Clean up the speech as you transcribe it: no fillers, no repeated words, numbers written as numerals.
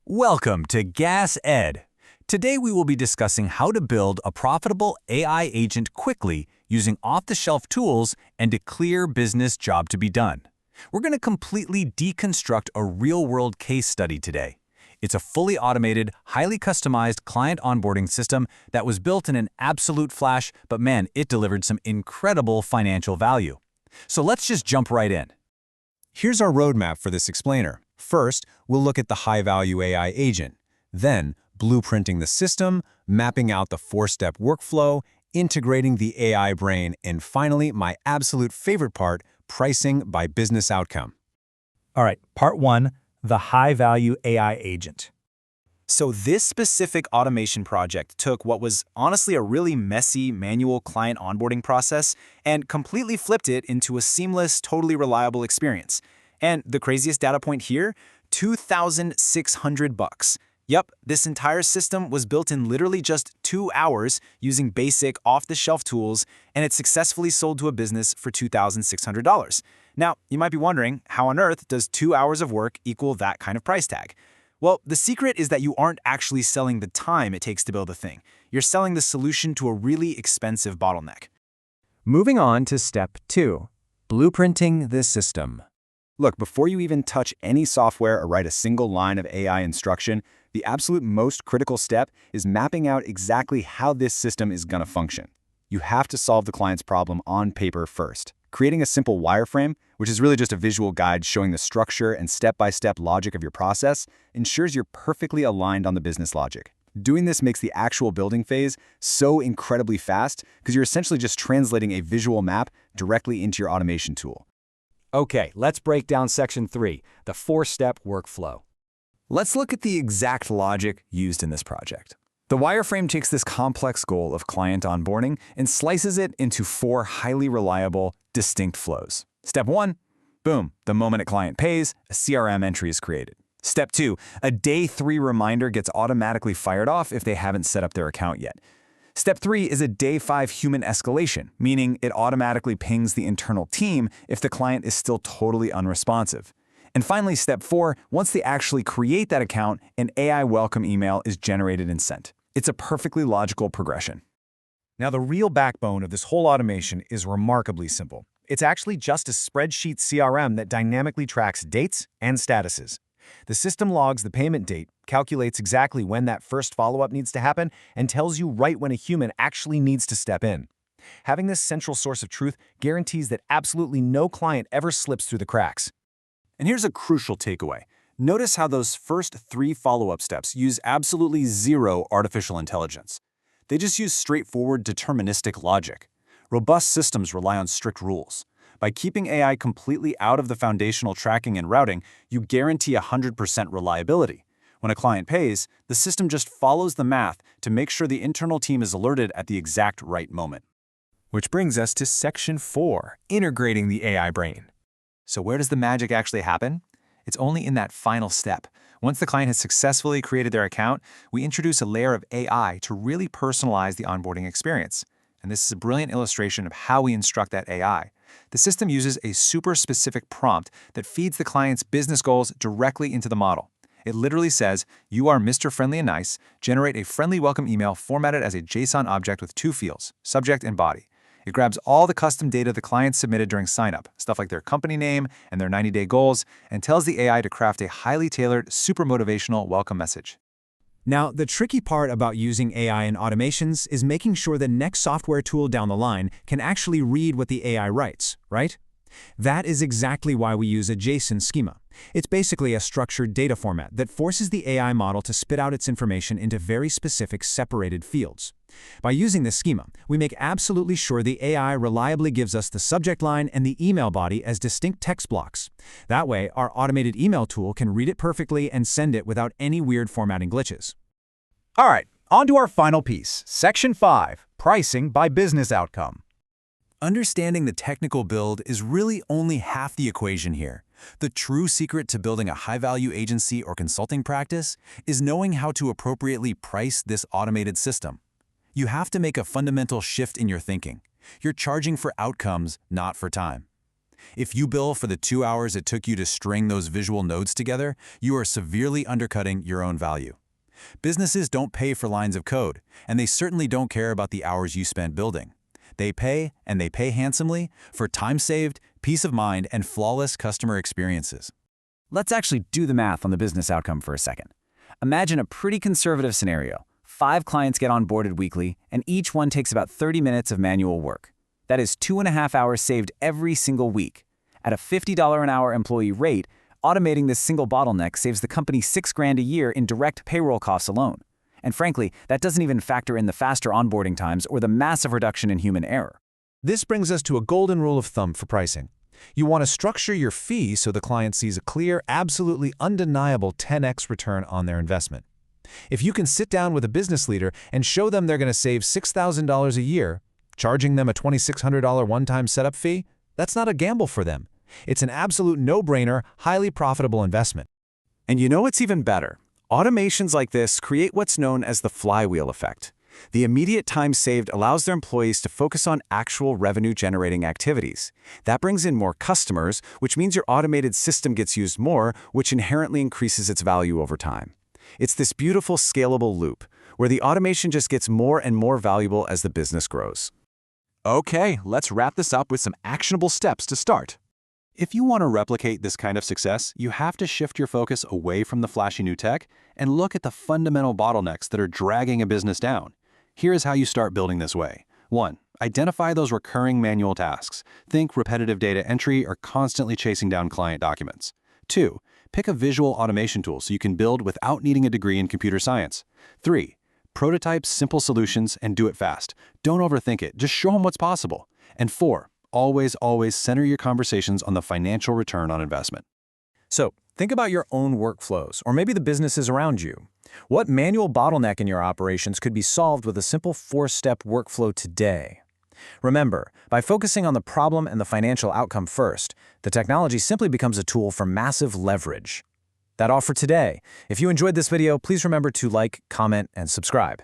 Welcome to Gas Ed. Today we will be discussing how to build a profitable AI agent quickly using off-the-shelf tools and a clear business job to be done. We're going to completely deconstruct a real-world case study today. It's a fully automated, highly customized client onboarding system that was built in an absolute flash, but man, it delivered some incredible financial value. So let's just jump right in. Here's our roadmap for this explainer. First, we'll look at the high-value AI agent. Then, blueprinting the system, mapping out the four-step workflow, integrating the AI brain, and finally, my absolute favorite part, pricing by business outcome. All right, part one, the high-value AI agent. So this specific automation project took what was honestly a really messy manual client onboarding process and completely flipped it into a seamless, totally reliable experience. And the craziest data point here, $2,600. Yep, this entire system was built in literally just 2 hours using basic off-the-shelf tools, and it successfully sold to a business for $2,600. Now, you might be wondering, how on earth does 2 hours of work equal that kind of price tag? Well, the secret is that you aren't actually selling the time it takes to build a thing. You're selling the solution to a really expensive bottleneck. Moving on to step 2, blueprinting the system. Look, before you even touch any software or write a single line of AI instruction, the absolute most critical step is mapping out exactly how this system is going to function. You have to solve the client's problem on paper first. Creating a simple wireframe, which is really just a visual guide showing the structure and step-by-step logic of your process, ensures you're perfectly aligned on the business logic. Doing this makes the actual building phase so incredibly fast because you're essentially just translating a visual map directly into your automation tool. Okay, let's break down section 3, the 4-step workflow. Let's look at the exact logic used in this project. The wireframe takes this complex goal of client onboarding and slices it into 4 highly reliable, distinct flows. Step 1, boom, the moment a client pays, a CRM entry is created. Step 2, a day 3 reminder gets automatically fired off if they haven't set up their account yet. Step 3 is a day 5 human escalation, meaning it automatically pings the internal team if the client is still totally unresponsive. And finally, step 4, once they actually create that account, an AI welcome email is generated and sent. It's a perfectly logical progression. Now, the real backbone of this whole automation is remarkably simple. It's actually just a spreadsheet CRM that dynamically tracks dates and statuses. The system logs the payment date, calculates exactly when that first follow-up needs to happen, and tells you right when a human actually needs to step in. Having this central source of truth guarantees that absolutely no client ever slips through the cracks. And here's a crucial takeaway. Notice how those first 3 follow-up steps use absolutely zero artificial intelligence. They just use straightforward deterministic logic. Robust systems rely on strict rules. By keeping AI completely out of the foundational tracking and routing, you guarantee 100% reliability. When a client pays, the system just follows the math to make sure the internal team is alerted at the exact right moment. Which brings us to section 4, integrating the AI brain. So where does the magic actually happen? It's only in that final step. Once the client has successfully created their account, we introduce a layer of AI to really personalize the onboarding experience. And this is a brilliant illustration of how we instruct that AI. The system uses a super specific prompt that feeds the client's business goals directly into the model. It literally says, "You are Mr. Friendly and Nice. Generate a friendly welcome email formatted as a JSON object with 2 fields, subject and body." It grabs all the custom data the client submitted during signup, stuff like their company name and their 90-day goals, and tells the AI to craft a highly tailored, super motivational welcome message. Now, the tricky part about using AI in automations is making sure the next software tool down the line can actually read what the AI writes, right? That is exactly why we use a JSON schema. It's basically a structured data format that forces the AI model to spit out its information into very specific separated fields. By using this schema, we make absolutely sure the AI reliably gives us the subject line and the email body as distinct text blocks. That way, our automated email tool can read it perfectly and send it without any weird formatting glitches. All right, on to our final piece, section 5, pricing by business outcome. Understanding the technical build is really only half the equation here. The true secret to building a high-value agency or consulting practice is knowing how to appropriately price this automated system. You have to make a fundamental shift in your thinking. You're charging for outcomes, not for time. If you bill for the 2 hours it took you to string those visual nodes together, you are severely undercutting your own value. Businesses don't pay for lines of code, and they certainly don't care about the hours you spent building. They pay, and they pay handsomely, for time saved, peace of mind, and flawless customer experiences. Let's actually do the math on the business outcome for a second. Imagine a pretty conservative scenario. 5 clients get onboarded weekly, and each one takes about 30 minutes of manual work. That is 2.5 hours saved every single week. At a $50 an hour employee rate, automating this single bottleneck saves the company $6,000 a year in direct payroll costs alone. And frankly, that doesn't even factor in the faster onboarding times or the massive reduction in human error. This brings us to a golden rule of thumb for pricing. You want to structure your fee so the client sees a clear, absolutely undeniable 10x return on their investment. If you can sit down with a business leader and show them they're going to save $6,000 a year, charging them a $2,600 one-time setup fee, that's not a gamble for them. It's an absolute no-brainer, highly profitable investment. And you know what's even better? Automations like this create what's known as the flywheel effect. The immediate time saved allows their employees to focus on actual revenue-generating activities. That brings in more customers, which means your automated system gets used more, which inherently increases its value over time. It's this beautiful, scalable loop, where the automation just gets more and more valuable as the business grows. Okay, let's wrap this up with some actionable steps to start. If you want to replicate this kind of success, you have to shift your focus away from the flashy new tech and look at the fundamental bottlenecks that are dragging a business down. Here is how you start building this way. 1. Identify those recurring manual tasks. Think repetitive data entry or constantly chasing down client documents. 2. Pick a visual automation tool so you can build without needing a degree in computer science. 3. Prototype simple solutions and do it fast. Don't overthink it, just show them what's possible. And 4. Always center your conversations on the financial return on investment. So, think about your own workflows, or maybe the businesses around you. What manual bottleneck in your operations could be solved with a simple 4-step workflow today? Remember, by focusing on the problem and the financial outcome first, the technology simply becomes a tool for massive leverage. That's all for today. If you enjoyed this video, please remember to like, comment, and subscribe.